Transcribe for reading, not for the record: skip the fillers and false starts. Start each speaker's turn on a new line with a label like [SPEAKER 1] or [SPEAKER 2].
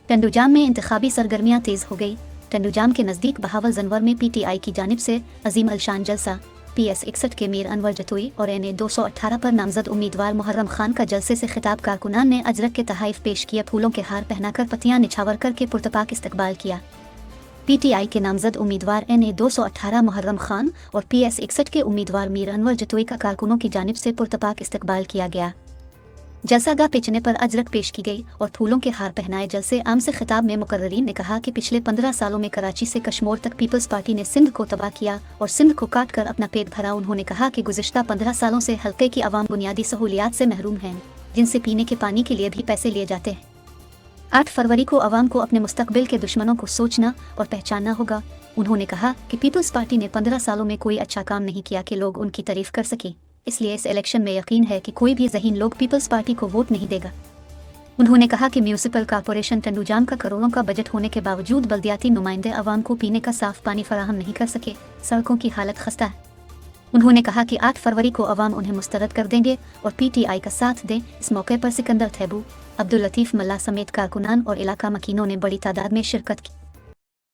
[SPEAKER 1] टंडूजाम में इंतखाबी सरगर्मियां तेज हो गई। टंडूजाम के नज़दीक बहावल जनवर में पीटीआई की जानिब से अजीम अलशान जलसा PS 61 के मीर अनवर जतोई और NA 218 पर नामजद उम्मीदवार मुहर्रम खान का जलसे से खिताब कारकुनान ने अजरक के तहाइफ पेश किया, फूलों के हार पहनाकर पत्तियां निछावर करके पुरतपाक इस्तकबाल किया। PTI के नामजद उम्मीदवार NA 218 मुहर्रम खान और PS 61 के उम्मीदवार मीर अनवर जतोई का कारकुनों की जानिब से पुरतपाक इस्तकबाल किया गया। जलसागाह पेचने पर अजरक पेश की गई और फूलों के हार पहनाए। जलसे आम से खिताब में मुकर्ररीन ने कहा कि पिछले 15 सालों में कराची से कश्मीर तक पीपल्स पार्टी ने सिंध को तबाह किया और सिंध को काट कर अपना पेट भरा। उन्होंने कहा कि गुज़िश्ता 15 सालों से हल्के की आवाम बुनियादी सहूलियात से महरूम हैं, जिनसे पीने के पानी के लिए भी पैसे लिए जाते हैं। 8 फरवरी को आवाम को अपने मुस्तकबिल के दुश्मनों को सोचना और पहचानना होगा। उन्होंने कहा कि पीपल्स पार्टी ने 15 सालों में कोई अच्छा काम नहीं किया कि लोग उनकी तारीफ कर सकें, इसलिए इस इलेक्शन में यकीन है कि कोई भी ज़हीन लोग पीपल्स पार्टी को वोट नहीं देगा। उन्होंने कहा कि म्यूनिसिपल कॉरपोरेशन टंडूजाम का करोड़ों का बजट होने के बावजूद बल्दियाती नुमाइंदे आवाम को पीने का साफ पानी फराहम नहीं कर सके। सड़कों की हालत खस्ता है। उन्होंने कहा कि 8 फरवरी को आवाम उन्हें मुस्तरद कर देंगे और PTI का साथ दें। इस मौके पर सिकंदर थैबू, अब्दुल लतीफ़ मल्ला समेत कारकुनान और इलाका मकीनों ने बड़ी तादाद में शिरकत की।